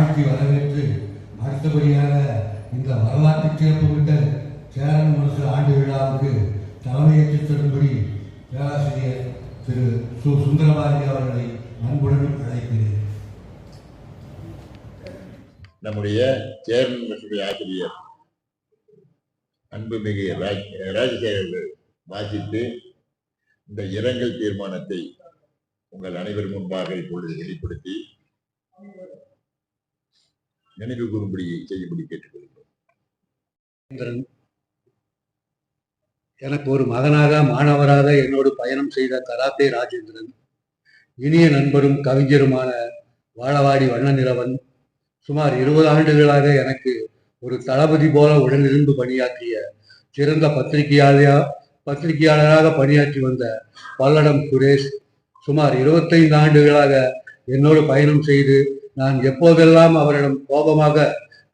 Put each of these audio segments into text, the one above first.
வாழ்த்தி வரவேற்று அடுத்தபடியாக இந்த வரலாற்று சிறப்புமிக்க சேரன் முரசு ஆண்டு விழாவுக்கு தலைமையேற்று தரும்படி பேராசிரியர் திரு சுந்தரபாரதி அவர்களை அன்புடன் அழைக்கிறேன். நம்முடைய சேரன் முரசுடைய ஆசிரியர் அன்புமிகு ராஜசேகர் வாசித்து இந்த இரங்கல் தீர்மானத்தை உங்கள் அனைவர் முன்பாக இப்பொழுது வெளிப்படுத்தி நினைவு கூறும்படி செய்யும்படி கேட்டுக்கொள்கிறோம். எனக்கு ஒரு மகனாக மாணவராக என்னோடு பயணம் செய்த கராத்தே ராஜேந்திரன், இனிய நண்பரும் கவிஞருமான வாழவாடி வண்ணநிலவன், சுமார் 20 ஆண்டுகளாக எனக்கு ஒரு தளபதி போல உடனிருந்து பணியாற்றிய சிறந்த பத்திரிகையாளராக பணியாற்றி வந்த பல்லடம் சுரேஷ், சுமார் 25 ஆண்டுகளாக என்னோடு பயணம் செய்து நான் எப்போதெல்லாம் அவரிடம் கோபமாக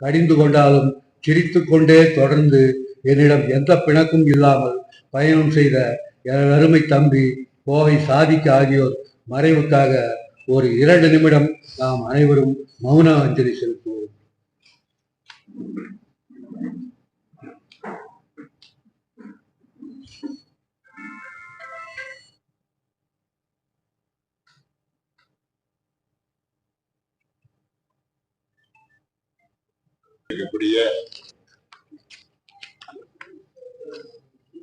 கடிந்து கொண்டாலும் சிரித்து கொண்டே தொடர்ந்து என்னிடம் எந்த பிணக்கும் இல்லாமல் பயணம் செய்த எனது அருமை தம்பி கோவை சாதிக்கு ஆகியோர் மறைவுக்காக ஒரு 2 நிமிடம் நாம் அனைவரும் மௌன அஞ்சலி செலுத்துவோம்.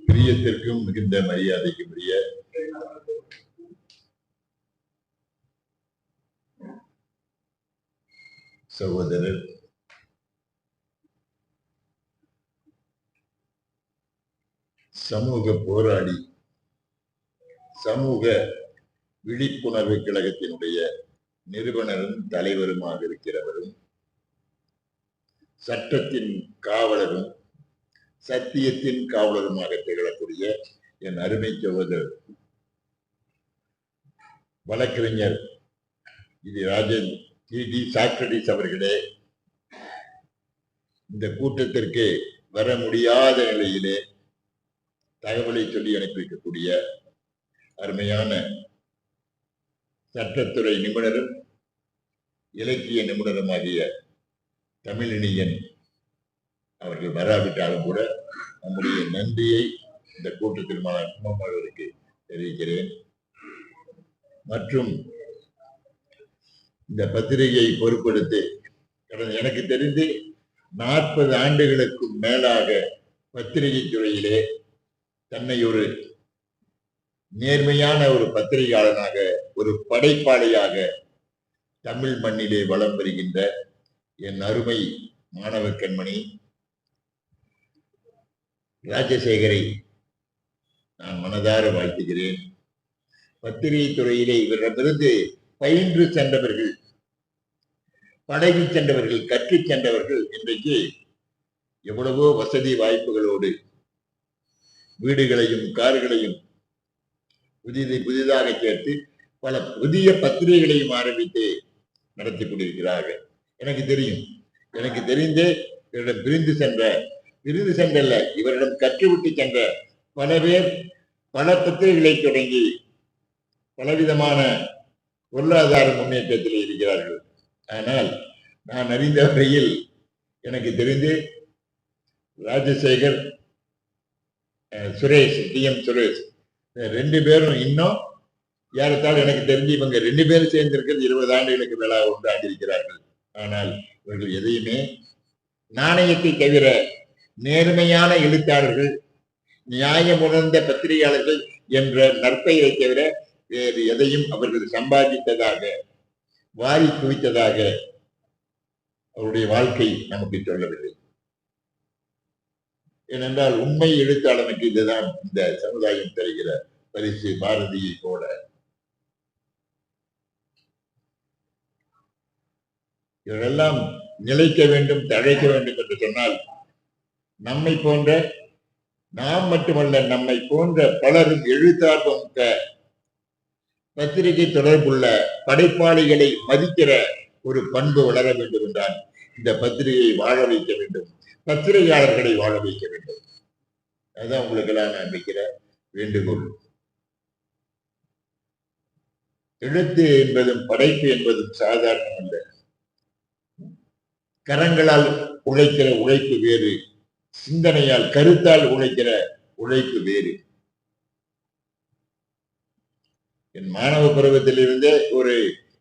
பிரியத்திற்கும் மிகுந்த மரியாதைக்கும் உரிய சகோதரர் சமூக போராடி சமூக விழிப்புணர்வு கழகத்தினுடைய நிறுவனரும் தலைவருமாக இருக்கிறவரும் சட்டத்தின் காவலரும் சத்தியத்தின் காவலருமாக திகழக்கூடிய என் அருமை சகோதரர் வழக்கறிஞர் டி சாக்ரட்டிஸ் அவர்களே, இந்த கூட்டத்திற்கு வர முடியாத நிலையிலே தகவலை சொல்லி அனுப்பி வைக்கக்கூடிய அருமையான சட்டத்துறை நிபுணரும் இலக்கிய நிபுணருமாகிய தமிழினியன் அவர்கள் வராவிட்டாலும் கூட நம்முடைய நன்றியை இந்த கூட்டத்தில் அவர்களுக்கு தெரிவிக்கிறேன். மற்றும் இந்த பத்திரிகையை பொறுப்படுத்தி எனக்கு தெரிந்து 40 ஆண்டுகளுக்கும் மேலாக பத்திரிகை துறையிலே தன்னை ஒரு நேர்மையான ஒரு பத்திரிகையாளனாக, ஒரு படைப்பாளியாக தமிழ் மண்ணிலே வலம் வருகின்ற என் அருமை மாணவ கண்மணி ராஜசேகரை நான் மனதார வாழ்த்துகிறேன். பத்திரிகை துறையிலே இவரிடமிருந்து பயின்று சென்றவர்கள், பழகி சென்றவர்கள், கற்றுச் சென்றவர்கள் இன்றைக்கு எவ்வளவோ வசதி வாய்ப்புகளோடு வீடுகளையும் கார்களையும் புதிதாக சேர்த்து பல புதிய பத்திரிகைகளையும் ஆரம்பித்து நடத்தி கொண்டிருக்கிறார்கள். எனக்கு தெரிந்தே இவரிடம் பிரிந்து சென்றல்ல, இவரிடம் கற்றுவிட்டு சென்ற பல பேர் பல பத்திரிகைகளை தொடங்கி பலவிதமான பொருளாதார முன்னேற்றத்தில் இருக்கிறார்கள். ஆனால் நான் அறிந்த வரையில் எனக்கு தெரிந்து ராஜசேகர், சுரேஷ், சுரேஷ் 2 பேரும் இன்னும் ஏறத்தால் எனக்கு தெரிஞ்சு இவங்க 2 பேரும் சேர்ந்திருக்கிறது 20 ஆண்டுகளுக்கு மேலாக உண்டாகியிருக்கிறார்கள். ஆனால் இவர்கள் எதையுமே நாணயத்தை தவிர நேர்மையான எழுத்தாளர்கள், நியாயம் உணர்ந்த பத்திரிகையாளர்கள் என்ற நற்பெயரை தவிர வேறு எதையும் அவர்கள் சம்பாதித்ததாக, வாரி குவித்ததாக அவருடைய வாழ்க்கை நமக்கு சொல்லவில்லை. ஏனென்றால் உண்மை எழுத்தாளனுக்கு இதுதான் இந்த சமுதாயம் தருகிற பரிசு. பாரதியை போல இவரெல்லாம் நிலைக்க வேண்டும், தழைக்க வேண்டும் என்று சொன்னால் நம்மை போன்ற, நாம் மட்டுமல்ல, நம்மை போன்ற பலரும் எழுத்தார்வம் பத்திரிகை தொடர்புள்ள படைப்பாளிகளை மதிக்கிற ஒரு பண்பு வளர வேண்டும் என்றால் இந்த பத்திரிகையை வாழ வைக்க வேண்டும், பத்திரிகையாளர்களை வாழ வைக்க வேண்டும். அதுதான் உங்களுக்கு எல்லாம் நான் வைக்கிற வேண்டுகோள். எழுத்து என்பதும் படைப்பு என்பதும் சாதாரணம் அல்ல. கரங்களால் உழைக்கிற உழைப்பு வேறு, சிந்தனையால் கருத்தால் உழைக்கிற உழைப்பு வேறு. என் மாணவ பருவத்திலிருந்தே ஒரு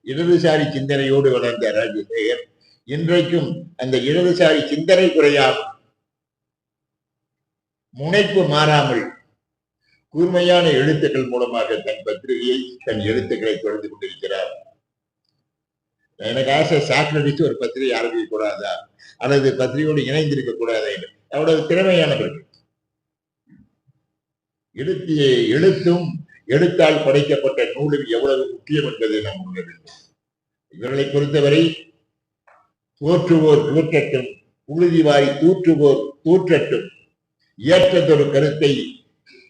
இடதுசாரி சிந்தனையோடு வளர்ந்த ராஜசேகர் இன்றைக்கும் அந்த இடதுசாரி சிந்தனை குறையாமல், முனைப்பு மாறாமல், கூர்மையான எழுத்துக்கள் மூலமாக தன் பத்திரிகையை, தன் எழுத்துக்களை தொடர்ந்து கொண்டிருக்கிறார். எனக்கு ஆசை, சாக்ரடிஸ் ஒரு பத்திரிகை ஆரம்பிக்க கூடாதா, அல்லது பத்திரிகையோடு இணைந்திருக்க கூடாதா என்று. அவ்வளவு திறமையானவர்கள். எழுத்தும் எழுத்தால் படைக்கப்பட்ட நூலும் எவ்வளவு முக்கியம் என்பதை நாம் உணர வேண்டும். இவர்களை பொறுத்தவரை தோற்றுவோர் தூற்றட்டும், உழுதி வாரி தூற்றுவோர் தூற்றட்டும், ஏற்றதொரு கருத்தை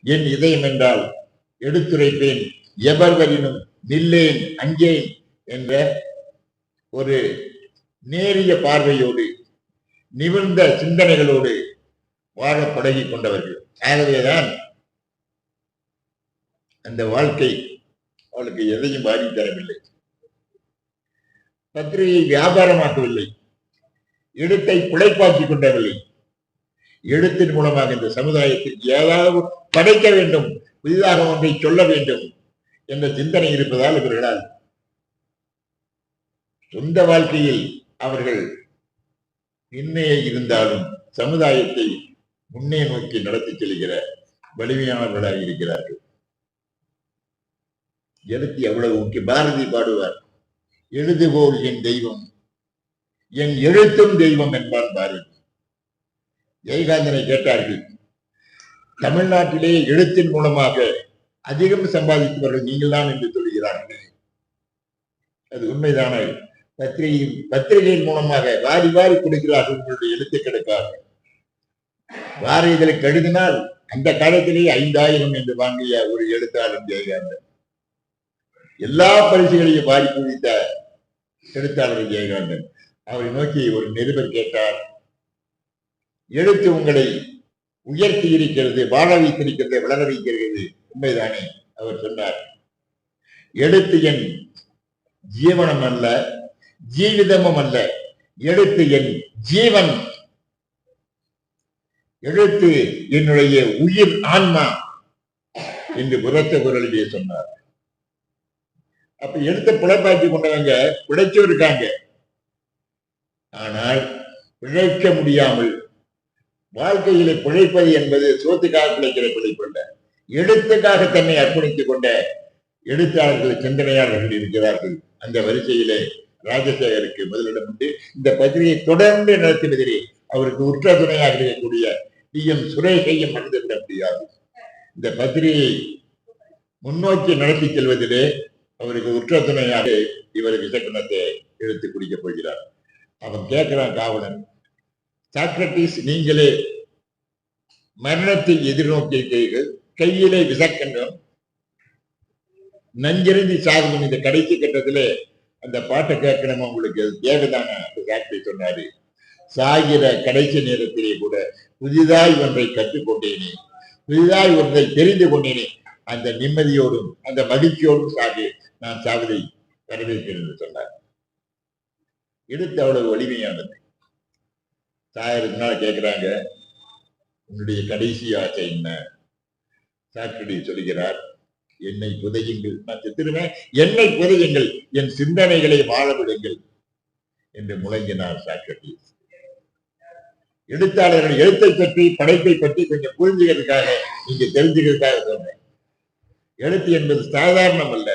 என் இதயம் என்றால் எடுத்துரைப்பேன், எவர்வரினும் நில்லேன் அஞ்சேன் என்ற ஒரு நேரிய பார்வையோடு, நிமிர்ந்த சிந்தனைகளோடு வாழ பழகி கொண்டவர்கள். ஆகவேதான் அந்த வாழ்க்கை அவளுக்கு எதையும் வாரி தரவில்லை. பத்திரிகையை வியாபாரமாக்கவில்லை, எழுத்தை பிழைப்பாக்கி கொண்டவில்லை. எழுத்தின் மூலமாக இந்த சமுதாயத்திற்கு ஏதாவது படைக்க வேண்டும், புதிதாக ஒன்றை சொல்ல வேண்டும் என்ற சிந்தனை இருப்பதால் இவர்களால் சொந்த வாழ்க்கையில் அவர்கள் பின்னே இருந்தாலும் சமுதாயத்தை முன்னே நோக்கி நடத்தி செல்கிற வலிமையானவர்களாக இருக்கிறார்கள். எழுத்து எவ்வளவு முக்கிய. பாரதி பாடுவார், எழுதுபோல் என் தெய்வம், என் எழுத்தும் தெய்வம் என்பான் பாரதி. ஜெயகாந்தனை கேட்டார்கள், தமிழ்நாட்டிலே எழுத்தின் மூலமாக அதிகம் சம்பாதித்தவர்கள் நீங்கள் தான் என்று சொல்கிறார்கள். அது உண்மைதான? பத்திரிகையின் மூலமாக வாரி வாரி கொடுக்கிறார்கள் உங்களுடைய எழுத்துக்களுக்காக. வாரிகளுக்கு எழுதினால் அந்த காலத்திலேயே 5000 என்று வாங்கிய ஒரு எழுத்தாளர் ஜெயகாந்தன். எல்லா பரிசுகளையும் வாரி குவித்த எழுத்தாளர் ஜெயகாந்தன். அவரை நோக்கி ஒரு நிருபர் கேட்டார், எழுத்து உங்களை உயர்த்தி இருக்கிறது, வாழ வைத்திருக்கிறது, வளர வைக்கிறது, உண்மைதானே? அவர் சொன்னார், எழுத்து என் ஜீவனம் அல்ல, ஜீவிதமும் அல்ல, எழுத்து என் ஜீவன், எழுத்து என்னுடைய உயிர் ஆன்மா என்று உரத்த குரலிலே சொன்னார். அப்ப எழுத்த பிழைப்பாக்கி கொண்டவங்க பிழைச்சும் இருக்காங்க. ஆனால் பிழைக்க முடியாமல் வாழ்க்கையில பிழைப்பது என்பது சோத்துக்காக பிழைக்கிற பிழைப்பு அல்ல. எழுத்துக்காக தன்னை அர்ப்பணித்துக் கொண்ட எழுத்தாளர்கள், சிந்தனையாளர்கள் இருக்கிறார்கள். அந்த வரிசையிலே ராஜசேகருக்கு முதலிடம் உண்டு. இந்த பத்திரிகை தொடர்ந்து நடத்துவதிலே அவருக்கு உற்ற துணையாக இருக்கக்கூடிய டி.எம். சுரேஷையும் மறந்துவிட முடியாது. இந்த பத்திரிகையை முன்னோக்கி நடத்தி செல்வதிலே அவருக்கு உற்ற துணையாக இவர் விசக்கணத்தை எடுத்து குடிக்கப் போகிறார். அவன் கேட்கிறான் காவலன், சாக்ரட்டிஸ் நீங்களே மரணத்தை எதிர்நோக்கியிருக்கிறீர்கள், கையிலே விசக்கண்டம், நஞ்சிருந்தி சாகும் இந்த கடைசி கட்டத்திலே அந்த பாட்டை கேட்கணும் உங்களுக்கு, தேவைதான? சாக்ரட்டிஸ் சொன்னாரு, சாகிற கடைசி நேரத்திலே கூட புதிதாய் ஒன்றை கற்றுக்கொண்டேனே, புதிதாய் ஒன்றை தெரிந்து கொண்டேனே, அந்த நிம்மதியோடும் அந்த மகிழ்ச்சியோடும் நான் சாவதை வரவேற்கிறேன் என்று சொன்னார். எடுத்து அவ்வளவு வலிமையானது. சாயருக்கு நாள் கேட்கிறாங்க, உன்னுடைய கடைசி ஆசை என்ன? சாக்ரட்டிஸ் சொல்கிறார், என்னை புதையுங்கள், நான் செத்துருவேன், என்னை புதையுங்கள், என் சிந்தனைகளை வாழ விடுங்கள் என்று முழங்கினார் சாக்ரட்டிஸ். எழுத்தாளர்கள் எழுத்தை பற்றி, படைப்பை பற்றி கொஞ்சம் புரிஞ்சுக்கிறதுக்காக, நீங்க தெரிஞ்சுக்கிறதுக்காக சொன்னேன். எழுத்து என்பது சாதாரணம் அல்ல.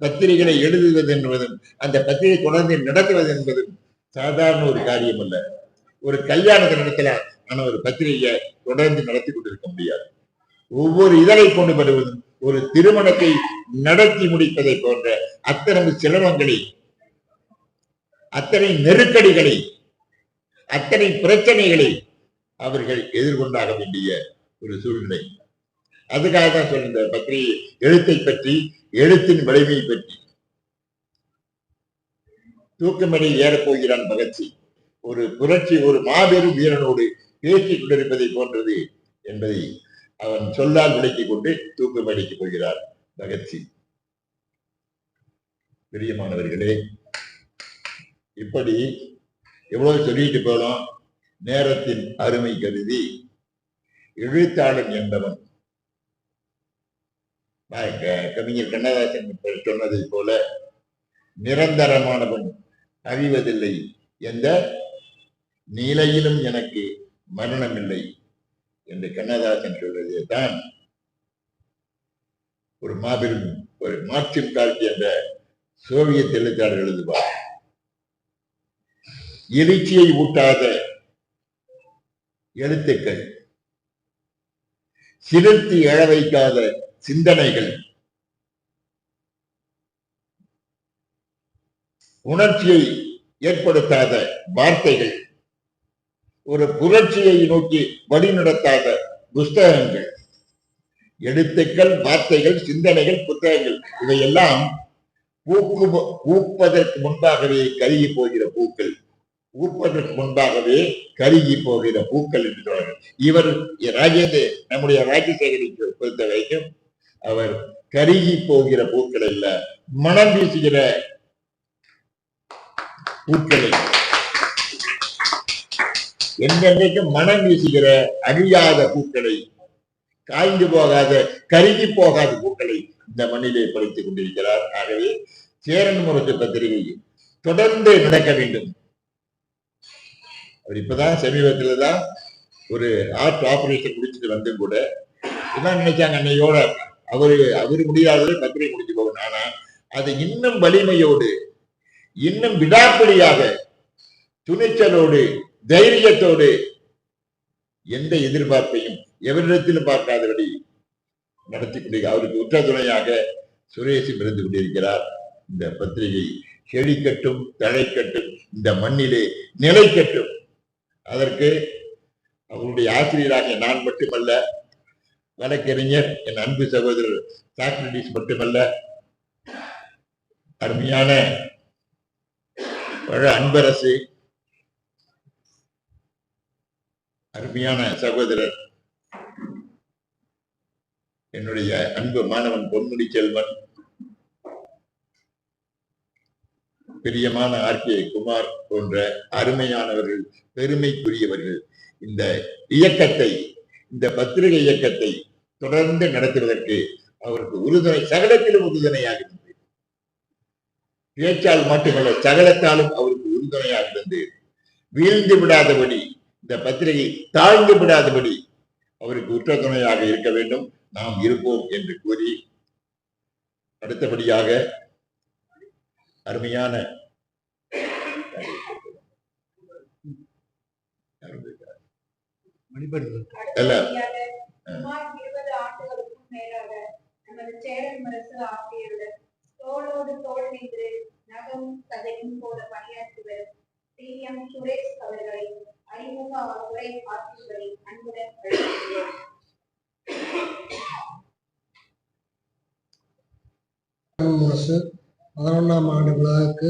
பத்திரிகைகளை எழுதுவது என்பதும் அந்த பத்திரிகை தொடர்ந்து நடத்துவது என்பதும் சாதாரண ஒரு காரியம் அல்ல. ஒரு கல்யாணத்தை நடத்தலாம், ஆனா ஒரு பத்திரிகையை தொடர்ந்து நடத்தி கொண்டிருக்க முடியாது. ஒவ்வொரு இதழை கொண்டு வருவதும் ஒரு திருமணத்தை நடத்தி முடிப்பதை போன்ற அத்தனை சிரமங்களை, அத்தனை நெருக்கடிகளை, அத்தனை பிரச்சனைகளை அவர்கள் எதிர்கொண்டாக வேண்டிய ஒரு சூழ்நிலை. அதுக்காக தான் சொல்ல பத்திரிகை எழுத்தை பற்றி, எழுத்தின் வலிமையை பற்றி. தூக்கமணி ஏறப்போகிறான் பகத்சிங், ஒரு புரட்சி, ஒரு மாபெரும் வீரனோடு பேசிக் கொண்டிருப்பதை போன்றது என்பதை அவன் சொல்லால் விளக்கிக் கொண்டு தூக்கமணிக்கு போகிறார் பகத்சிங். பிரியமானவர்களே, இப்படி எவ்வளவு சொல்லிட்டு போனோம். நேரத்தின் அருமை கருதி எழுத்தாளன் என்பவன் கவிஞர் கண்ணதாசன் சொன்னதை போல நிரந்தரமானவன் அறிவதில்லை, எந்த நிலையிலும் எனக்கு மரணமில்லை என்று கண்ணதாசன் சொல்வதே தான் ஒரு மாபெரும் ஒரு மார்க்சிம் கால்கி என்ற சோவியத் எழுத்தாளர் எழுதுவார். எழுச்சியை ஊட்டாத எழுத்துக்கள், சிறுத்தி எழ வைக்காத சிந்தனைகள், உணர்ச்சியை ஏற்படுத்தாத வார்த்தைகள், ஒரு புரட்சியை நோக்கி வழிநடத்தாத புஸ்தகங்கள், எழுத்துக்கள், வார்த்தைகள், சிந்தனைகள், புத்தகங்கள் இவையெல்லாம் பூப்பதற்கு முன்பாகவே கருகி போகிற பூக்கள், பூப்பதற்கு முன்பாகவே கருகி போகிற பூக்கள் என்று சொல்றார்கள். இவர் நம்முடைய ராஜசேகரை பொறுத்த வரைக்கும் அவர் கருகி போகிற பூக்கள் அல்ல, மனம் வீசுகிற பூக்களை, என்றென்றைக்கும் மனம் வீசுகிற அழியாத பூக்களை, காய்ந்து போகாத கருகி போகாத பூக்களை இந்த மண்ணிலே படைத்துக் கொண்டிருக்கிறார். ஆகவே சேரன் முரசு பத்திரிகை தொடர்ந்து நடக்க வேண்டும். அவர் இப்பதான் சமீபத்துலதான் ஒரு ஆர்ட் ஆபரேஷன் முடிச்சுட்டு வந்து கூட இதான் நினைச்சாங்க, அன்னையோட அவரு முடியாதது பத்திரிகை முடிச்சு போகணும். ஆனா அது இன்னும் வலிமையோடு, இன்னும் விடாப்பிடியாக, துணிச்சலோடு, தைரியத்தோடு, எந்த எதிர்பார்ப்பையும் எவரிடத்திலும் பார்க்காதபடி நடத்தி கொண்டு அவருக்கு உற்ற துணையாக சுரேஷும் இருந்து கொண்டிருக்கிறார். இந்த பத்திரிகை செழிக்கட்டும், தழைக்கட்டும், இந்த மண்ணிலே நிலைக்கட்டும். அதற்கு அவருடைய ஆசிரியராக நான் மட்டுமல்ல, வழக்கறிஞர் என் அன்பு சகோதரர் சாக்ரட்டிஸ் மட்டுமல்ல, அருமையான அன்பரசு, அருமையான சகோதரர் என்னுடைய அன்பு மாணவன் பொன்முடி செல்வன், பிரியமான ஆர்கே குமார் போன்ற அருமையானவர்கள், பெருமைக்குரியவர்கள் இந்த இயக்கத்தை, இந்த பத்திரிகை இயக்கத்தை தொடர்ந்து நடத்துவதற்கு அவருக்கு உறுதுணை, சகலத்திலும் உறுதுணையாக இருந்தது. பேச்சால் மட்டுமல்ல, சகலத்தாலும் அவருக்கு உறுதுணையாக இருந்து வீழ்ந்து விடாதபடி, இந்த பத்திரிகை தாழ்ந்து விடாதபடி அவருக்கு உற்ற துணையாக இருக்க வேண்டும். நாம் இருப்போம் என்று கூறி, அடுத்தபடியாக அருமையான தோளோடு தோள் நின்று நகம் கதையும் போல பணியாற்றி வரும் டி.எம். சுரேஷ் அவர்களை அறிமுக உரை ஆற்றுவதை அன்புடன் அழைக்கிறேன். முரசு 11ஆம் ஆண்டு விழாவுக்கு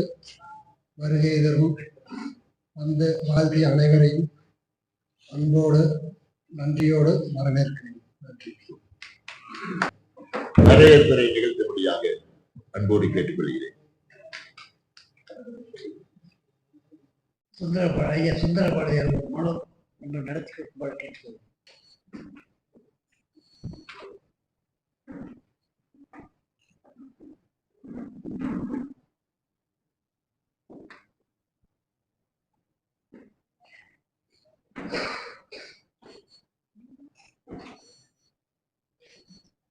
வருகை தரும் வந்து வாழ்த்திய அனைவரையும் அன்போடு நன்றியோடு வரவேற்கிறேன். நன்றி. வரவேற்புரை நிகழ்த்தும்படியாக அன்போடு கேட்டுக்கொள்கிறேன். சுந்தரபாளையர் மூலம் நீங்கள் நடத்தி கொடுக்குமாறு கேட்டுக்கொள்கிறேன்.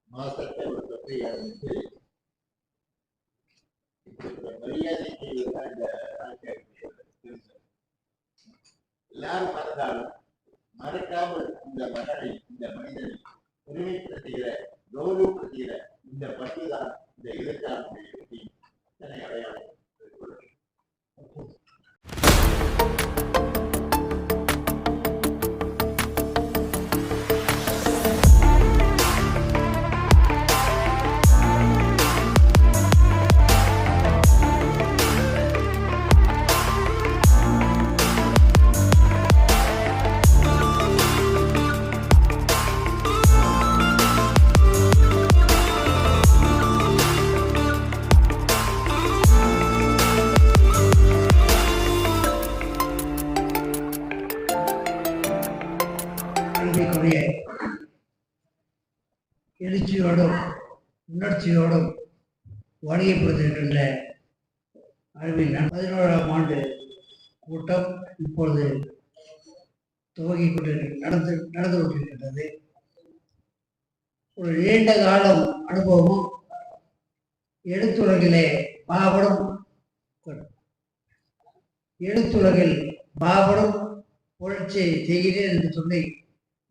மாசத்தை ஒரு தொகை ஆரம்பித்து மரியாதை செய்வதுதான் இந்த எல்லாரும் மறந்தாலும் மறக்காமல் இந்த மகனை, இந்த மனிதனை பெருமைப்படுத்துகிற, கௌரவப்படுத்துகிற இந்த பற்றுதான் இந்த எழுத்தாளனுடைய அடையாளம். எழுச்சியோடும் உணர்ச்சியோடும் வணிகப்படுத்துகின்ற அறிவியல் 11ஆம் ஆண்டு கூட்டம் இப்பொழுது துவங்கி நடந்து கொண்டிருக்கின்றது. ஒரு நீண்ட காலம் அனுபவமும் எழுத்துலகில் மாபெரும் புரட்சியை செய்கிறேன் என்று சொல்லி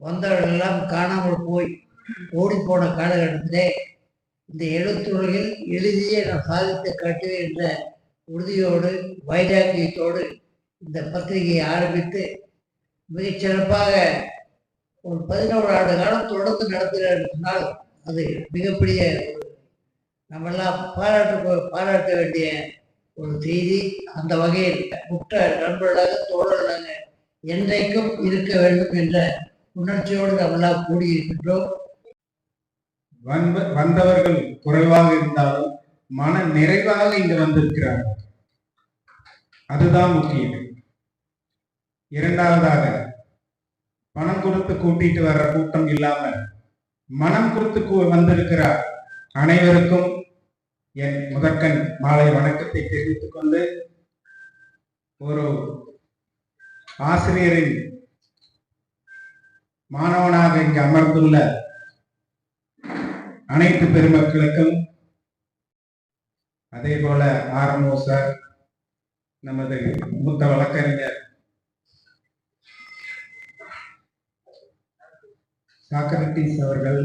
வந்தவர்களெல்லாம் காணாமல் போய் ஓடிப்போன காலகட்டத்திலே இந்த எழுத்துலகில் எழுதியே நான் சாதித்து காட்டுவேன் என்ற உறுதியோடு வைராக்கியத்தோடு இந்த பத்திரிகையை ஆரம்பித்து மிகச்சிறப்பாக ஒரு 11 ஆண்டு காலம் தொடர்ந்து நடத்துகிறார் சொன்னால் அது மிகப்பெரிய நம்மெல்லாம் பாராட்ட வேண்டிய ஒரு செய்தி. அந்த வகையில் முற்ற நண்பர்களாக தோழர்களாக என்றைக்கும் இருக்க வேண்டும் என்ற உணர்ச்சியோடு நம்மெல்லாம் கூடியிருக்கின்றோம். வந்தவர்கள் குறைவாக இருந்தாலும் மன நிறைவாக இங்கு வந்திருக்கிறார்கள். அதுதான் முக்கியம். இரண்டாவதாக, பணம் கொடுத்து கூட்டிட்டு வர்ற கூட்டம் இல்லாமல் மனம் கொடுத்து வந்திருக்கிறார் அனைவருக்கும் என் முதற்கண் மாலை வணக்கத்தை தெரிவித்துக் கொண்டு, ஒரு ஆசிரியரின் மாணவனாக இங்கு அமர்ந்துள்ள அனைத்து பெருமக்களுக்கும், அதே போல ஆர்எம்ஓ சார், நமது மூத்த வழக்கறிஞர் சாக்ரட்டிஸ் அவர்கள்,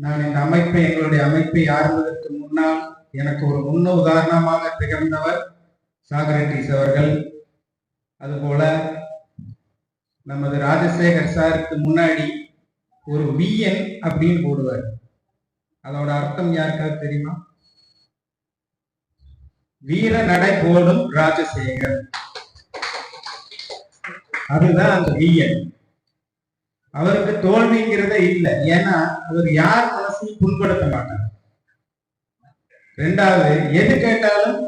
நான் இந்த எங்களுடைய அமைப்பை ஆரம்பிப்பதற்கு முன்னால் எனக்கு ஒரு முன்ன உதாரணமாக திகழ்ந்தவர் சாக்ரட்டிஸ் அவர்கள். அதுபோல நமது ராஜசேகர் சாருக்கு முன்னாடி ஒரு விஎன் அப்படின்னு போடுவார். அதோட அர்த்தம் யாருக்காவது தெரியுமா? வீர நடை போடும் ராஜசேகர். அதுதான் அந்த விஎன். அவருக்கு தோல்விங்கிறதே இல்லை. ஏன்னா அவர் யார் மனசையும் புண்படுத்த மாட்டார். ரெண்டாவது, எது கேட்டாலும்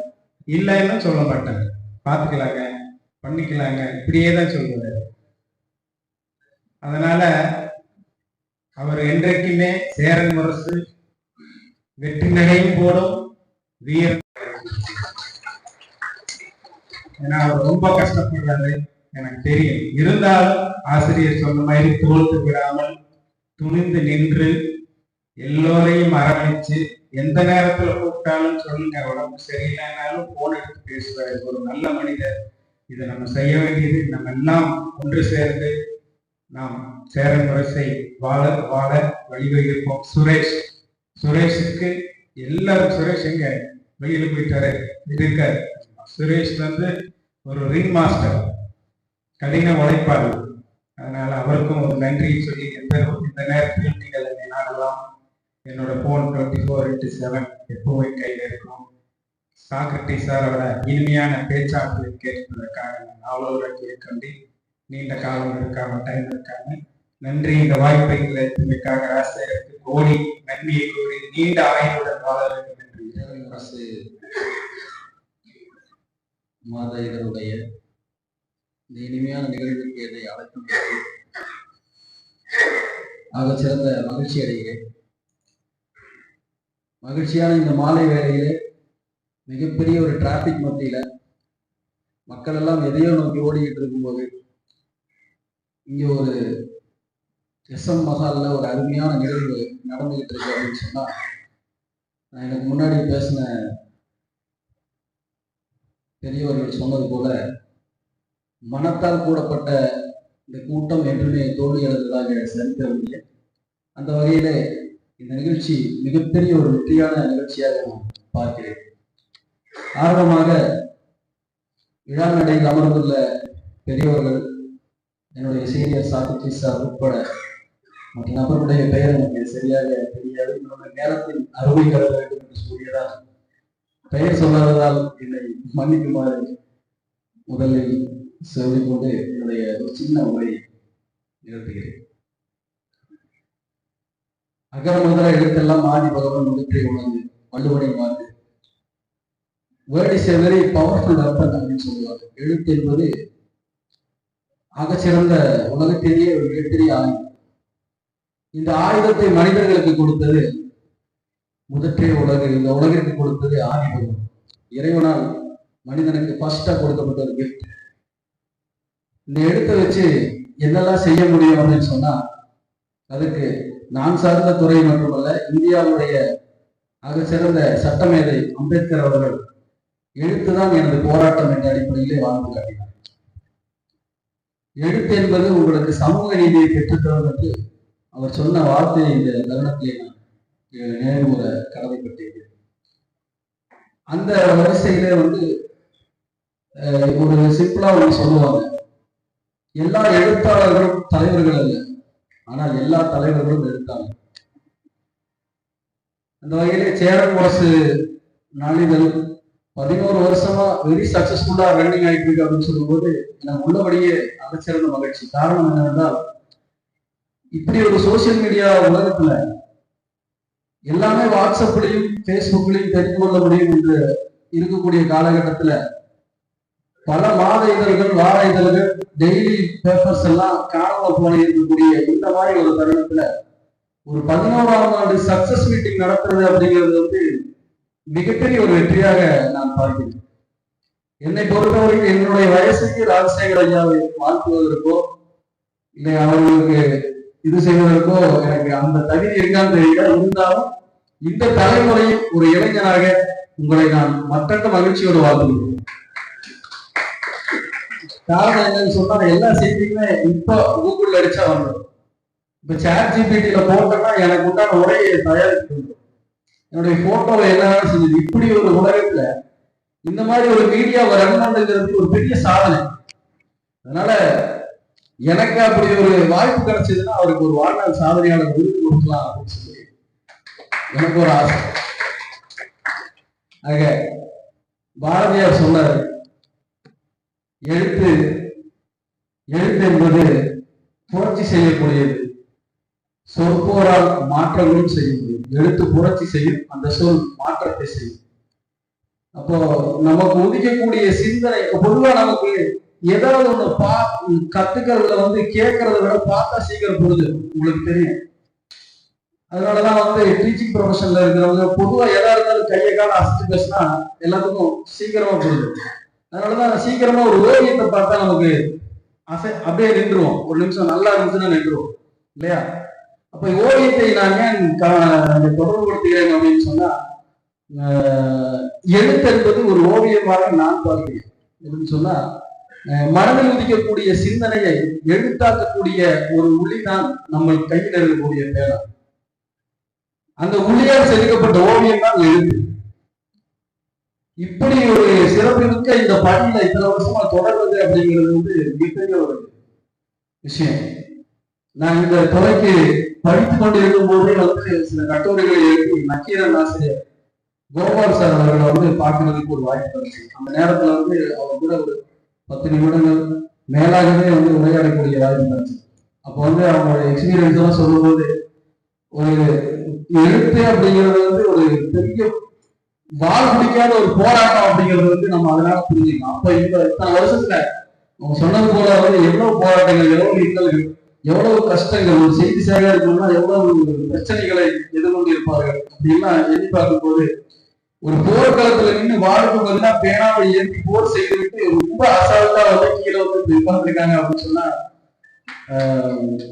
இல்லைன்னு சொல்ல மாட்டாங்க. பார்த்துக்கலாங்க, பண்ணிக்கலாங்க, இப்படியே தான் சொல்லுவாரு. அதனால அவர் என்றைக்குமே சேரன் முரசு வெற்றி நடையும் போடும் வீர. ஏன்னா அவர் ரொம்ப கஷ்டப்படுறாரு எனக்கு தெரியும். இருந்தாலும் ஆசிரியர் சொன்ன மாதிரி தோல்த்து விடாமல் துணிந்து நின்று எல்லோரையும் அரவணைச்சு, எந்த நேரத்துல கூப்பிட்டாலும் சொல்லுங்க, உடம்பு சரியில்லைனாலும் போன் எடுத்து பேசுவாரு. ஒரு நல்ல மனிதர். இதை நம்ம செய்ய வேண்டியது, நம்ம எல்லாம் ஒன்று சேர்ந்து நாம் சேரன் முரசை வாழ வாழ வழிவகுப்போம். சுரேஷுக்கு எல்லாரும், சுரேஷ் எங்க வெளியில போயிட்டாரு, இருக்காரு. சுரேஷ் ஒரு ரிங் மாஸ்டர், கடின உழைப்பாளர். அதனால அவருக்கும் ஒரு நன்றியை சொல்லி, இந்த நேரத்தில் நீங்கள் என்னை நாடலாம். என்னோட போன் 24/7 எப்பவுமே கையில் இருக்கும். சாக்ரட்டிஸ் சாரோட இனிமையான பேச்சாற்றலை கேட்பதற்காக நான் அவ்வளோ கேட்கண்டி நீண்ட காலம் இருக்காம டைம் இருக்காம நன்றி. இந்த வாய்ப்பை எடுத்தமைக்காக ஆசிரியருக்கு கோடி நன்றியை கூறி நீண்ட ஆயுளுடன் வாழ வேண்டும் என்று அரசு மாத இதனுடைய இந்த இனிமையான நிகழ்வுக்கு என்னை அழைக்கும் ஆக சிறந்த மகிழ்ச்சி அடைகிறேன். மகிழ்ச்சியான இந்த மாலை வேளையிலே மிகப்பெரிய ஒரு டிராபிக் மத்தியில மக்கள் எல்லாம் எதையோ நோக்கி ஓடிக்கிட்டு இருக்கும்போது இங்க ஒரு எஸ்எம் மஹால்ல ஒரு அருமையான நிகழ்வு நடந்துகிட்டு இருக்கு அப்படின்னு சொன்னா, நான் எனக்கு முன்னாடி பேசின பெரியவர்கள் சொன்னது போல மனத்தால் கூடப்பட்ட இந்த கூட்டம் என்றுமே தோல்வி அடைந்ததாக சரித்திரவில்லை. அந்த வகையில இந்த நிகழ்ச்சி மிகப்பெரிய ஒரு வெற்றியான நிகழ்ச்சியாக நான் பார்க்கிறேன். ஆர்வமாக விழா நடையில் அமர்ந்துள்ள பெரியவர்கள், என்னுடைய சீனியர் சாக்ரட்டிஸ் சார் உட்பட மற்ற நபர்களுடைய பெயர் எனக்கு சரியாக தெரியாது. என்னுடைய நேரத்தில் அறுவை கருத வேண்டும் என்று சொல்லியதால் பெயர் சொல்லாததால் என்னை மன்னிக்குமாறு முதலில் சொல்லிக்கொண்டு என்னுடைய ஒரு சின்ன உரையை நிறுத்துகிறேன். அகர முதல எழுத்தெல்லாம் ஆதி பகவான் முதற்றை உணர்ந்து வள்ளுவனை வாழ்ந்து. Word is a very powerful weapon அப்படின்னு சொல்லுவாங்க. எழுத்து என்பது ஆகச்சிறந்த உலகத்திலேயே ஒரு மிகப்பெரிய ஆயுதம். இந்த ஆயுதத்தை மனிதர்களுக்கு கொடுத்தது முதற்றே உலகு, இந்த உலகிற்கு கொடுத்தது ஆதிபகம். இறைவனால் மனிதனுக்கு ஃபர்ஸ்டா கொடுக்கப்பட்ட ஒரு கிஃப்ட். இந்த எழுத்தை வச்சு என்னெல்லாம் செய்ய முடியும் அப்படின்னு சொன்னா, அதுக்கு நான் சார்ந்த துறை மட்டுமல்ல, இந்தியாவுடைய சிறந்த சட்டமேதை அம்பேத்கர் அவர்கள் எழுத்துதான் எனது போராட்டம் என்ற அடிப்படையிலே வாழ்ந்து காட்டினார். எழுத்து என்பது உங்களுக்கு சமூக நீதியை பெற்றுத்தரும் என்று அவர் சொன்ன வார்த்தையை இந்த தருணத்திலே நான் நினைவுகூர கடமைப்பட்டேன். அந்த வரிசையிலே ஒரு சிம்பிளா ஒன்று சொல்லுவாங்க, எல்லா எழுத்தாளர்களும் தலைவர்கள் அல்ல, ஆனால் எல்லா தலைவர்களும் எழுத்தாளர். அந்த வகையிலே சேரன் முரசு நாளிதழ் 11 வருஷமா வெரி சக்சஸ்ஃபுல்லா ரன்னிங் ஆயிட்டு இருக்கு அப்படின்னு சொல்லும்போது எனக்கு உள்ளபடியே அகச்சிறந்த மகிழ்ச்சி. காரணம் என்னவென்றால், இப்படி ஒரு சோசியல் மீடியா உலகத்துல எல்லாமே வாட்ஸ்அப்லையும் பேஸ்புக்லையும் தெரிந்து கொள்ள முடியும் என்று இருக்கக்கூடிய காலகட்டத்துல பல மாத இதழ்கள், வார இதழ்கள், டெய்லி பேப்பர்ஸ் எல்லாம் காணாம போன இருக்கக்கூடிய இந்த மாதிரி ஒரு தருணத்துல ஒரு 11ஆம் ஆண்டு சக்சஸ் மீட்டிங் நடத்துறது அப்படிங்கிறது மிகப்பெரிய ஒரு வெற்றியாக நான் பார்க்கிறேன். என்னை பொறுத்தவரைக்கும் என்னுடைய வயசுக்கு ராஜசேகர் ஐயாவை வாழ்த்துவதற்கோ இல்லை அவர்களுக்கு இது செய்வதற்கோ எனக்கு அந்த தகுதி இருக்கான்னு தெரியல. இருந்தாலும் இந்த தலைமுறையில் ஒரு இளைஞனாக உங்களை நான் மற்றற்ற மகிழ்ச்சியோடு வாழ்த்துகிறேன். காரணம் என்னன்னு சொன்னா, எல்லா செய்தியுமே இப்ப கூகுள்ல அடிச்சா வந்துடும். இப்ப ChatGPT-ல போட்டோம்னா எனக்கு உண்டான உரையை தயாரித்து என்னுடைய போட்டோவை என்ன செஞ்சது. இப்படி ஒரு உலகத்துல இந்த மாதிரி ஒரு மீடியாவை ரன் பண்ணுங்கிறது ஒரு பெரிய சாதனை. அதனால எனக்கு அப்படி ஒரு வாய்ப்பு கிடைச்சதுன்னா அவருக்கு ஒரு வாழ்நாள் சாதனையாளர் விருது கொடுக்கலாம் அப்படின்னு சொல்லி எனக்கு ஒரு ஆசை. ஆக பாரதியார் சொன்னார், எழுத்து என்பது புரட்சி செய்யக்கூடியது, சொற்போரால் மாற்றங்களும் செய்ய முடியும். எழுத்து புரட்சி செய்யும், அந்த சொல் மாற்றத்தை செய்யும். அப்போ நமக்கு உதிக்கக்கூடிய சிந்தனை பொதுவா நமக்கு ஏதாவது ஒண்ணு கத்துக்கிறதுல கேட்கறத விட பார்த்தா சீக்கிரம் புரிஞ்சு உங்களுக்கு தெரியும். அதனாலதான் டீச்சிங் ப்ரொஃபஷன்ல இருக்கிறவங்க பொதுவா எதா இருந்தாலும் கையை கால அசைச்சு பேசினா எல்லாத்துக்கும் சீக்கிரமா புரிஞ்சு. அதனாலதான் சீக்கிரமா ஒரு ஓவியத்தை பார்த்தா நமக்கு அப்படியே நின்றுவோம். ஒரு நிமிஷம் நல்லா இருந்துச்சுன்னா நின்றுவோம் இல்லையா? அப்ப ஓவியத்தை நான் ஏன் தொடர்பு படுத்துகிறேன் அப்படின்னு சொன்னா, எழுத்து என்பது ஒரு ஓவியமாக நான் பார்க்கிறேன். அப்படின்னு சொன்னா, மனதில் உதிக்கக்கூடிய சிந்தனையை எழுத்தாக்கக்கூடிய ஒரு ஒளி தான் நம்ம கையில் இருக்கக்கூடிய பேனா. அந்த ஒளியால் செதுக்கப்பட்ட ஓவியம் தான் எழுத்து. இப்படி ஒரு சிறப்புமிக்க இந்த பணியில இத்தனை வருஷமா தொடர்வது அப்படிங்கிறது மிகப்பெரிய ஒரு விஷயம். நான் இந்த துறைக்கு படித்துக் கொண்டிருக்கும் போதே சில கட்டுரைகளை எழுதி நக்கீரன் ஆசிரியர் கோபால் சார் அவர்களை பார்க்கறதுக்கு ஒரு வாய்ப்பு இருந்துச்சு. அந்த நேரத்துல அவர் கூட ஒரு 10 நிமிடங்கள் மேலாகவே உரையாடக்கூடிய வாய்ப்பு இருந்துச்சு. அப்போ அவங்களுடைய எக்ஸ்பீரியன்ஸ் எல்லாம் சொல்லும்போது, ஒரு எழுத்து அப்படிங்கிறது ஒரு பெரிய வாழ் பிடிக்காத ஒரு போராட்டம் அப்படிங்கிறது நம்ம அதனால புரிஞ்சுக்கலாம். அப்ப இந்த இத்தனை வருஷத்துல அவங்க சொன்னது போல எவ்வளவு போராட்டங்கள், எவ்வளவு இன்னல்கள், எவ்வளவு கஷ்டங்கள், ஒரு செய்தி சேகரிக்கணும்னா எவ்வளவு பிரச்சனைகளை எதிர்கொண்டு இருப்பார்கள் அப்படின்லாம் எண்ணி பார்க்கும் போது, ஒரு போர்க்களத்துல நின்று வாழ்க்கை பதிலா பேனாவை ஏற்றி போர் செய்துவிட்டு ரொம்ப அசால்ட்டா கீழே உட்கார்ந்துருக்காங்க அப்படின்னு சொன்னா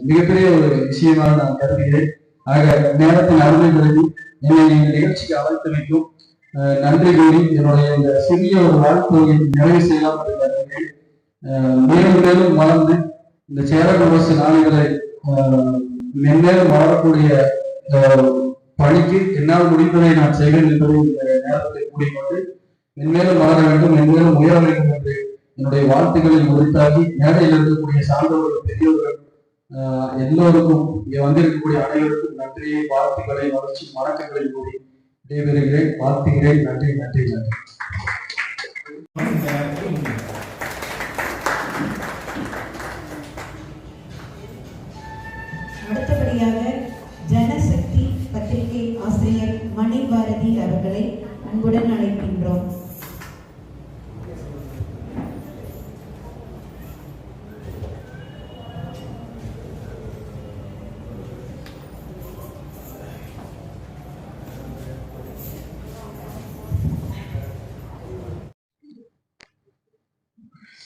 மிகப்பெரிய ஒரு விஷயமாக நான் கருதுகிறேன். ஆக நேரத்தின் அருமை கருதி என்னை இந்த நிகழ்ச்சிக்கு அழைத்தமைக்கும் நன்றி கூறி என்னுடைய இந்த சிறிய ஒரு வாழ்க்கையை நிறைவு செய்யலாம் என்று கருதுகிறேன். மேலும் மேலும் வளர்ந்து இந்த சேரன் முரசு நாளிதழை மென்மேலும் வளரக்கூடிய பணிக்கு என்னால் முடிந்ததை நான் செய்வேன் என்பதை இந்த நேரத்தை கூடிக்கொண்டு மென்மேலும் வளர வேண்டும், மென்மேலும் உயர வேண்டும் என்று என்னுடைய வாழ்த்துக்களை உரித்தாக்கி, மேடையில் இருக்கக்கூடிய சார்ந்தவர்கள், பெரியவர்கள் எல்லோருக்கும் இங்கே வந்திருக்கக்கூடிய அனைவருக்கும் நன்றியை, வாழ்த்துக்களை, வளர்ச்சி, வணக்கங்களை கூறி விடைபெறுகிறேன். வாழ்த்துகிறேன். நன்றி, நன்றி, நன்றி. அடுத்தபடியாக ஜனசக்தி பத்திரிகை ஆசிரியர் மணி பாரதி அவர்களை அன்புடன் அழைக்கின்றோம்.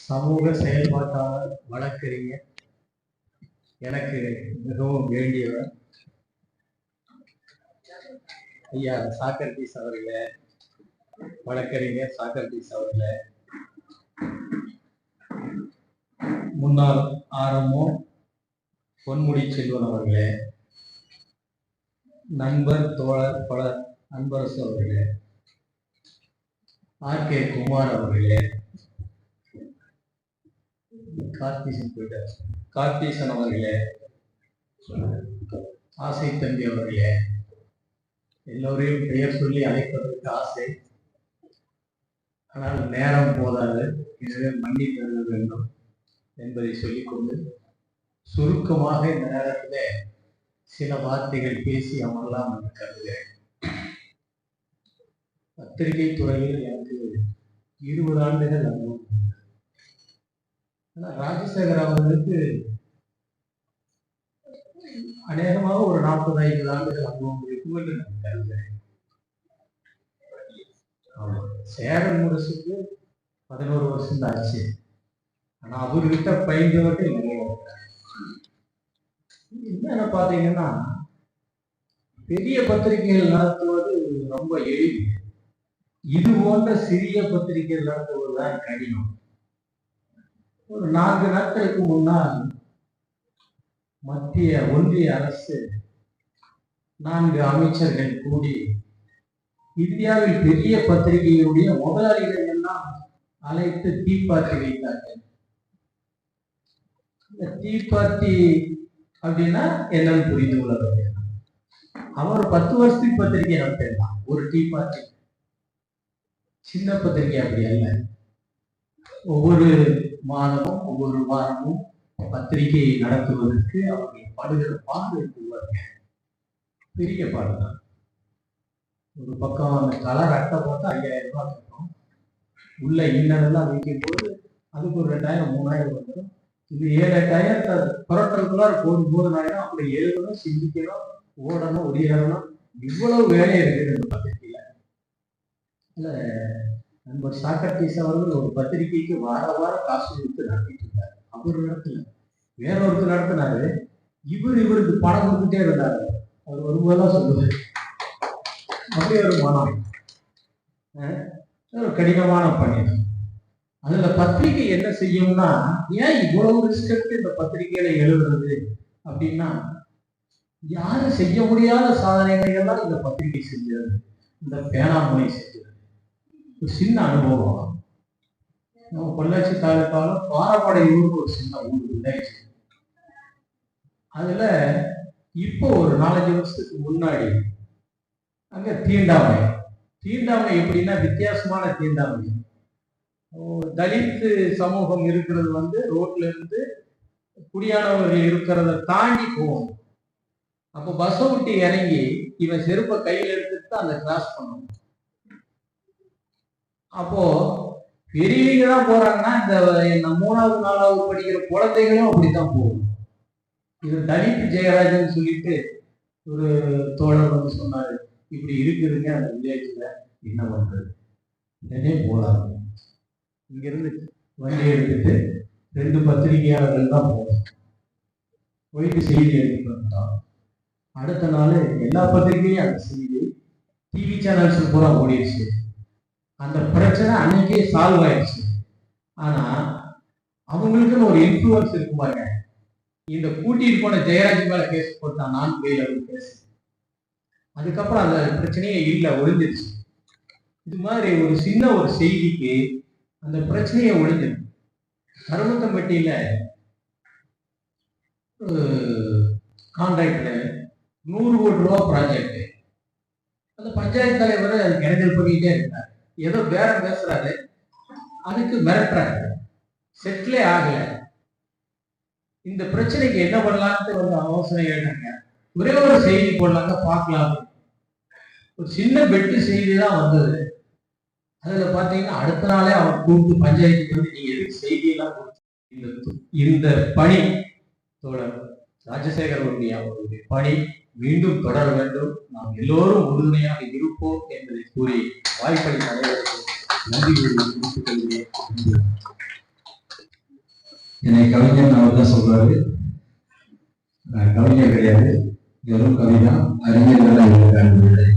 சமூக செயல்பாட்டாளர், வழக்கறிஞர், எனக்கு மிகவும் வேண்டியவர் ஐயா சாக்ரட்டிஸ் அவர்களே, வழக்கறிஞர் சாக்ரட்டிஸ் அவர்களே, முன்னாள் ஆர்எம்ஓ பொன்முடி செல்வன் அவர்களே, நண்பர் தோழர் பலர் அன்பரசு அவர்களே, ஆர்.கே. குமார் அவர்களே, கார்த்தீசன் அவர்களே, ஆசை தம்பி அவர்களே, எல்லோரையும் பெயர் சொல்லி அழைப்பதற்கு ஆசை, ஆனால் நேரம் போதாது, எனவே மன்னிப்பு தர வேண்டும் என்பதை சொல்லிக்கொண்டு சுருக்கமாக இந்த நேரத்தில் சில வார்த்தைகள் பேசி அமரலாம் என்று கருதுகிறேன். பத்திரிகை துறையில் எனக்கு 20 ஆண்டுகள் அனுபவம். ராஜசேகர் அவர்களுக்கு அநேகமாக ஒரு 40-50 ஆண்டுகள் அனுபவம் இருக்கும் என்று நான் கருதுகிறேன். சேரன் முரசுக்கு 11 வருஷம் தான் ஆச்சு. ஆனா அவர்கிட்ட பயின்றவர்கள் நிறைய இருக்கிறார். என்ன பாத்தீங்கன்னா, பெரிய பத்திரிகைகள் நடத்துவது ரொம்ப எளிது, இது போன்ற சிறிய பத்திரிகைகள் நடத்துவதுதான் கடினம். ஒரு 4 நாட்களுக்கு முன்னால் ஒன்றிய அரசு 4 அமைச்சர்கள் கூடி இந்தியாவில் பெரிய பத்திரிகைகளுடைய முதலாளிகள் எல்லாம் அழைத்து டீ பார்ட்டி வைத்தார்கள். இந்த டீ பார்ட்டி அப்படின்னா என்னன்னு புரிந்து கொள்ள வேண்டும். அவர் 10 வருஷத்துக்கு பத்திரிகை நடத்திடலாம். ஒரு டீ பார்ட்டி சின்ன பத்திரிகை அப்படி அல்ல. ஒவ்வொரு மாதமும் ஒவ்வொரு வாரமும் பத்திரிகை நடத்துவதற்கு அவர்கள் படுகிற பாடு இருக்குவாங்க. பெரிய பாடுதான். ஒரு பக்கம் அந்த கலர் அட்டை பார்த்தா 5000 ரூபாய் இருக்கும். உள்ள இன்னதெல்லாம் வைக்கும் போது அதுக்கு ஒரு 2000 3000 வந்துடும். இது 7-8 புரட்டலுக்குள்ளார போது 1000 அப்படி எழுதணும், சிந்திக்கணும், ஓடணும், ஒடியாடணும், இவ்வளவு வேலை இருக்குது இந்த பத்திரிகையில. இல்ல நண்பர் சாக்ரட்டிஸ் அவர்கள் ஒரு பத்திரிகைக்கு வாரம் காசு கொடுத்து நடத்திட்டு இருக்காரு. அவர் நடத்தல, வேறொருத்தர் நடத்தினாரு. இவருக்கு பணம் கொடுத்துட்டே இருந்தாரு. அவர் வரும்போதெல்லாம் சொல்லுவாரு. அப்படி ஒரு மனம், ஒரு கடினமான பணி. அதுல பத்திரிகை என்ன செய்யும்னா, ஏன் இவ்வளவு ரிஸ்க் இந்த பத்திரிகையில எழுதுறது அப்படின்னா, யாரும் செய்ய முடியாத சாதனைகளை எல்லாம் இந்த பத்திரிகை செஞ்சது, இந்த பேனாமொழி செஞ்சது. ஒரு சின்ன அனுபவம். நம்ம பொள்ளாச்சி தாலுக்கால பாரப்பாடை ஊருக்கு ஒரு சின்ன ஊர் வில்லேஜ். அதுல இப்போ ஒரு 4-5 வருஷத்துக்கு முன்னாடி அங்க தீண்டாமை எப்படின்னா வித்தியாசமான தீண்டாமை. தலித்து சமூகம் இருக்கிறது ரோட்ல இருந்து குடியானவர்கள் இருக்கிறத தாண்டி போகும். அப்போ பஸ்ஸை விட்டு இறங்கி இவன் செருப்பை கையில் எடுத்துட்டு அந்த கிராஸ் பண்ணணும். அப்போ பெரியவங்க தான் போறாங்கன்னா இந்த 3வது 4வது படிக்கிற குழந்தைகளும் அப்படித்தான் போகும். இது தலித் ஜெயராஜன் சொல்லிட்டு ஒரு தோழர் சொன்னாரு, இப்படி இருக்குதுங்க அந்த வில்லேஜ்ல, என்ன பண்றது, உடனே போறாங்க. இங்கிருந்து வண்டி எடுத்துட்டு 2 பத்திரிகையாளர்கள் தான் போகணும். போயிட்டு செய்தி எடுத்துட்டு வந்தோம். அடுத்த நாள் எல்லா பத்திரிகையும் அந்த செய்தி டிவி சேனல்ஸ் பூரா ஓடிடுச்சு. அந்த பிரச்சனை அன்னைக்கே சால்வ் ஆயிடுச்சு. ஆனா அவங்களுக்குன்னு ஒரு இன்ஃபுளுன்ஸ் இருக்கும் பாருங்க. இந்த கூட்டிட்டு போன ஜெயராஜ் மேல கேஸ் போட்டான், நான் பெயில் அப்படின்னு கேஸ். அதுக்கப்புறம் அந்த பிரச்சனையே இல்லை, ஒழிஞ்சிருச்சு. இது மாதிரி ஒரு சின்ன ஒரு செய்திக்கு அந்த பிரச்சனையை ஒழிஞ்சிடும். கருமத்தம்பட்டியில கான்ட்ராக்ட்ல 100 கோடி ரூபா ப்ராஜெக்ட். அந்த பஞ்சாயத்து தலைவர் அதுக்கு இடைஞ்சல் பண்ணிக்கிட்டே இருந்தார். ஏதோ பேரம் பேசுறாரு, அதுக்கு மிரட்டுறாரு, செட்டிலே ஆகல. இந்த பிரச்சனைக்கு என்ன பண்ணலாம்னு யோசனை எழுதுங்க. ஒரே ஒரு செய்தி போடலாங்க பார்க்கலாம். ஒரு சின்ன பெட்டு செய்தி தான் வந்தது. அதுல பாத்தீங்கன்னா அடுத்த நாளே அவர் கூப்பிட்டு பஞ்சாயத்துக்கு நீங்க எதுக்கு செய்தியெல்லாம் இந்த பணி தோழர் ராஜசேகர் அவருடைய பணி மீண்டும் தொடர வேண்டும். நாம் எல்லோரும் உறுதுணையாக இருப்போம் என்பதை கூறி வாய்ப்பளித்த அனைவருக்கும் நன்றி தெரிவித்துக் கொள்கிறேன். என்னை கவிஞன் அவர் தான் சொல்றாரு. நான் கவிஞர் கிடையாது, வெறும் கவிதான். அறிஞர்கள் எழுதுகிறார்கள்.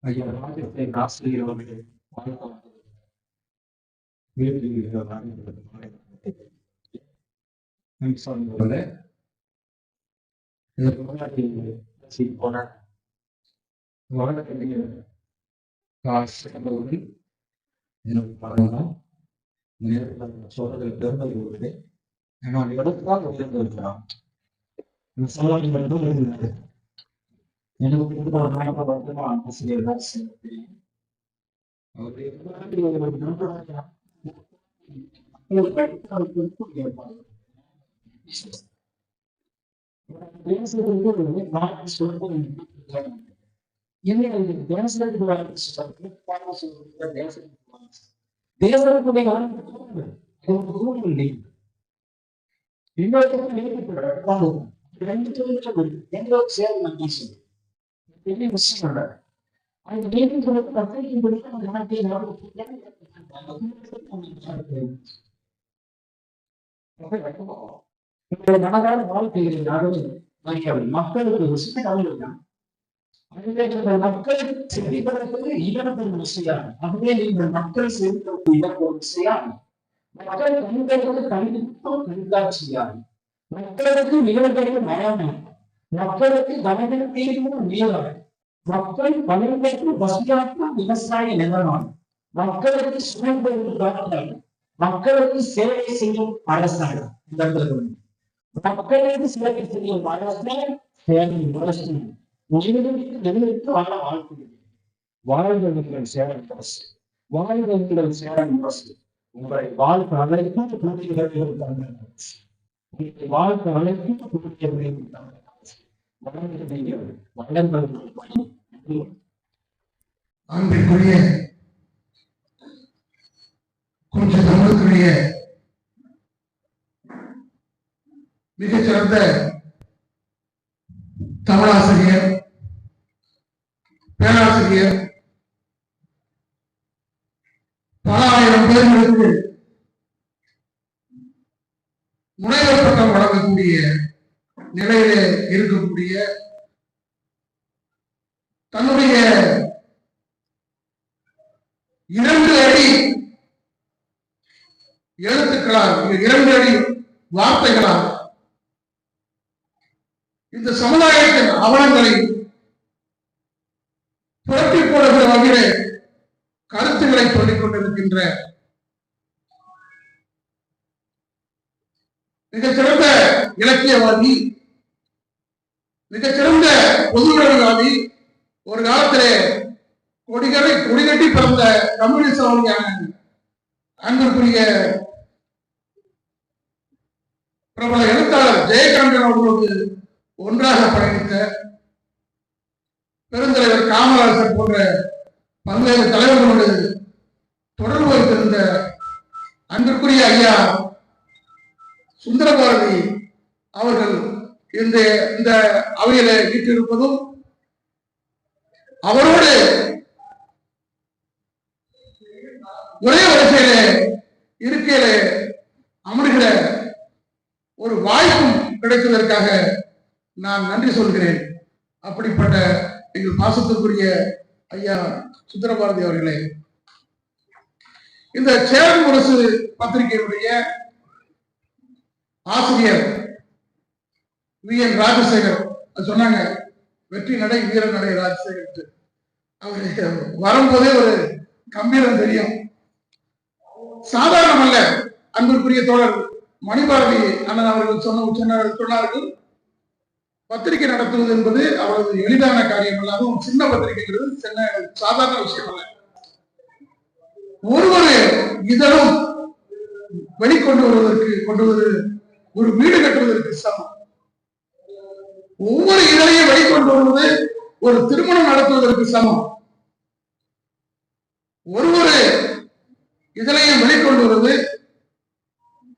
ஐயா ராஜத்தை ஆசிரியர் அவர்கள் போன சொல்றது பெருமை உள்ளது. நான் இடத்தான் உயர்ந்திருக்கிறான். எனக்கு ஆசிரியர் தான் தெரியும். மனதான வாழ்க்கையில் மக்களுக்கு மக்களுக்கு செவிப்படுறது இழப்பு விஷயம். அதுவே நீங்கள் மக்கள் சேர்க்கிறது இழப்பு விஷயம். மக்கள் கண்களுக்கு கண்டிப்பும் கண்காட்சியாகும். மக்களுக்கு நிகழ்வுகள் மரணம், மக்களுக்கு கவனத்தையும் நீளம், மக்கள் பணிகளுக்கு வசதியாக்கும் விவசாய நிலவரம், மக்களுக்கு சுமைபெறும் காட்டம், மக்களுக்கு சேவை செய்யும் அரசாங்கம். மக்களுக்கு சேவை செய்யும் அரசாங்கம் சேவை அரசு நிலைக்கு வாழ வாழ்க்கை வாழ்வுகள் சேவை அரசு, வாழ்வுகள் சேவை அரசு. உங்களை வாழ்க்கை அழைக்கும் வாழ்க்கை அழைக்கும் அன்பிற்குரிய கொஞ்சம் தமிழுக்குரிய மிகச்சிறந்த தமிழாசிரியர், பேராசிரியர், பல ஆயிரம் பேர்களுக்கு முனைவர் பட்டம் வழங்கக்கூடிய நிலையில இருக்கக்கூடிய தன்னுடைய 2 அடி எழுத்துக்களால், 2 அடி வார்த்தைகளால் இந்த சமுதாயத்தின் அவலங்களை புரட்டி போடுகிற வகையிலே கருத்துக்களை சொல்லிக் கொண்டிருக்கின்ற மிகச்சிறந்த இலக்கியவாதி, மிகச்சிறந்த பொதுவுடைமைவாதி, ஒரு காலத்திலே கொடிகட்டி பிறந்த கம்யூனிஸ்டான அன்பிற்குரிய பிரபல எழுத்தாளர் ஜெயகாந்தன் அவர்களோடு ஒன்றாக பயணித்த பெருந்தலைவர் காமராஜர் போன்ற பல்வேறு தலைவர்களோடு தொடர்பு வைத்திருந்த அன்பிற்குரிய ஐயா சுந்தரபாரதி அவர்கள் இந்த அவையில வீட்டிருப்பதும், அவரோடு ஒரே வரிசையில இருக்கையில அமர்கிற ஒரு வாய்ப்பும் கிடைத்ததற்காக நான் நன்றி சொல்கிறேன். அப்படிப்பட்ட எங்கள் பாசத்திற்குரிய ஐயா சுந்தரபாரதி அவர்களே, இந்த சேரன் முரசு பத்திரிகையுடைய ஆசிரியர் VN ராஜசேகர் சொன்னாங்க, வெற்றி நடை வீர நடை ராஜசேகர். அவரு வரும்போதே ஒரு கம்பீரம் தெரியும், சாதாரணம் அல்ல. அன்பிற்குரிய தோழர் மணிபாரதி அண்ணன் அவர்கள் சொன்னார்கள், பத்திரிகை நடத்துவது என்பது அவ்வளவு எளிதான காரியம் அல்ல. அதுவும் சின்ன பத்திரிகைங்கிறது சாதாரண விஷயம் அல்ல. ஒரு இதழும் வெளிக்கொண்டு வருவதற்கு ஒரு வீடு கட்டுவதற்கு சமம். ஒவ்வொரு இதழையும் வெளிக்கொண்டு வருவது ஒரு திருமணம் நடத்துவதற்கு சமம். ஒரு இதழையும் வெளிக்கொண்டு வருவது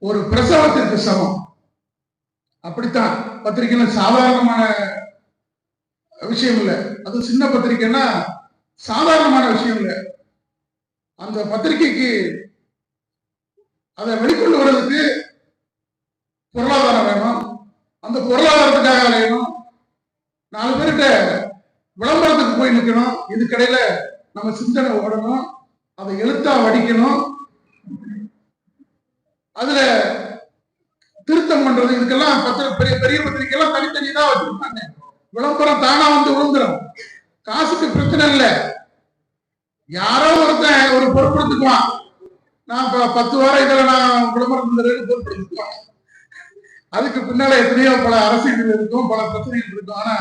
ஒரு பிரசவத்திற்கு சமம். அப்படித்தான் பத்திரிகைன்னா சாதாரணமான விஷயம் இல்லை. அது சின்ன பத்திரிகைன்னா சாதாரணமான விஷயம் இல்லை. அந்த பத்திரிகைக்கு அதை வெளிக்கொண்டு வர்றதுக்கு பொருளாதாரம் வேணும். அந்த பொருளாதாரத்துக்காக அலையணும். 4 பேர்கிட்ட விளம்பரத்துக்கு போய் நிற்கணும். இதுக்கடையில நம்ம சிந்தனை ஓடணும். அதை எழுத்தா வடிக்கணும். அதுல திருத்தம் பண்றது, இதுக்கெல்லாம் பெரிய பெரிய பத்திரிகைலாம் தனித்தனி தான் வச்சிருப்பாங்க. விளம்பரம் தானா வந்து விழுந்துடும். காசுக்கு பிரச்சனை இல்லை. யாரோ ஒருத்தன் ஒரு பொறுப்படுத்துக்குவான். நான் 10 வாரம் இதில் நான் விளம்பரம் பொறுப்படுத்துக்குவான். அதுக்கு பின்னால எத்தனையோ பல அரசியல் இருக்கும், பல பிரச்சனைகள் இருக்கும். ஆனா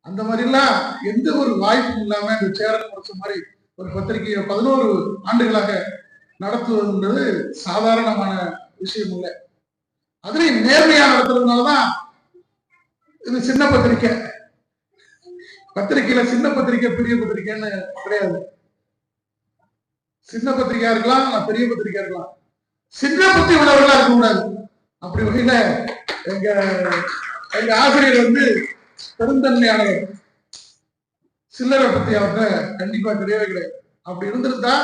அந்த மாதிரிலாம் எந்த ஒரு வாய்ப்பும் இல்லாம இந்த சேரன் முரசு மாதிரி ஒரு பத்திரிகையை 11 ஆண்டுகளாக நடத்துவதுன்றது சாதாரணமான விஷயம் இல்லை. அதுலயும் நேர்மையா நடத்துறதுனாலதான் இது சின்ன பத்திரிக்கை. பத்திரிகையில சின்ன பத்திரிக்கை பெரிய பத்திரிக்கைன்னு கிடையாது. சின்ன பத்திரிகையா இருக்கலாம், பெரிய பத்திரிகையா இருக்கலாம். சின்ன புத்தி உள்ளவர்களா இருக்கக்கூடாது. அப்படி வகையில எங்க ஆசிரியர் வந்து பெருந்தன்மையானவர். சில்லறை பத்தி அவர்கிட்ட கண்டிப்பா கிடையவே கிடையாது. அப்படி இருந்திருந்தா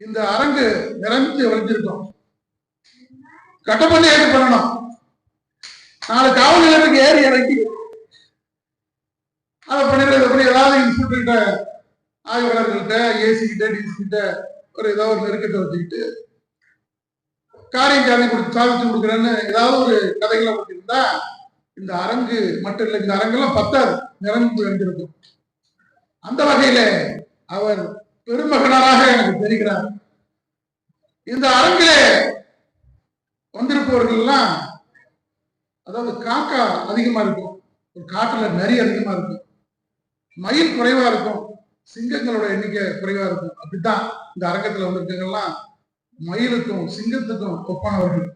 இந்த அரங்கு நிறைஞ்சு வளைஞ்சிருக்கும். கட்டப்பள்ளி ஏற்று பண்ணணும். 4 காவல் நிலையத்துக்கு ஏறி இறக்கி அதை பண்ணிடுறது. ஏதாவது இன்ஸ்பெக்டர்கிட்ட, ஆய்வாளர்கள்ட்ட, ஏசி கிட்ட, டிசி கிட்ட ஏதாவது ஒரு நெருக்கத்தை வச்சுக்கிட்டு காரியம் சாதிச்சு கொடுக்குறேன்னு ஏதாவது ஒரு கதைகளை பற்றிருந்தா இந்த அரங்கு மட்டும் இல்லை, இந்த அரங்கெல்லாம் 10 நிரம்பி அடைஞ்சிருக்கும். அந்த வகையில அவர் பெருமகனாராக எனக்கு தெரிகிறார். இந்த அரங்கிலே வந்திருப்பவர்கள் எல்லாம், அதாவது காக்கா அதிகமா இருக்கும், ஒரு காட்டுல நரி அதிகமா இருக்கும், மயில் குறைவா இருக்கும், சிங்கங்களோட எண்ணிக்கை குறைவா இருக்கும். அப்படித்தான் இந்த அரங்கத்துல வந்திருக்கவங்கெல்லாம் மயிலுக்கும் சிங்கத்துக்கும் ஒப்பானவர்கள்.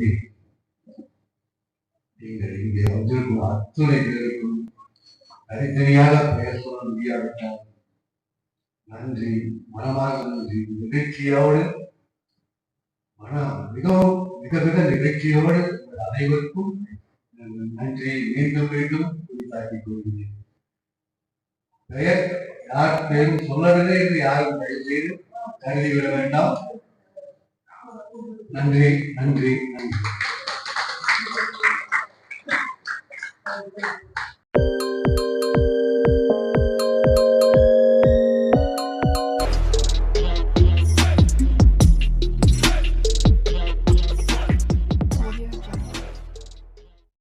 நன்றி. நீங்கள் இங்கே வந்திருக்கும் அத்துணை பேருக்கும் தனித்தனியாக பெயர் சொல்ல முடியாவிட்டால் நன்றி, மனமாக நன்றி. நிகழ்ச்சியோடு மிகவும் மிக மிக நிகழ்ச்சியோடு அனைவருக்கும் நன்றி மீண்டும் மீண்டும் குறித்தாக்கிக் கொள்கிறேன். பெயர் யார் பெயரும் சொல்லவில்லை என்று யாரும் தயவு செய்து கருதிவிட வேண்டாம். நன்றி நன்றி நன்றி.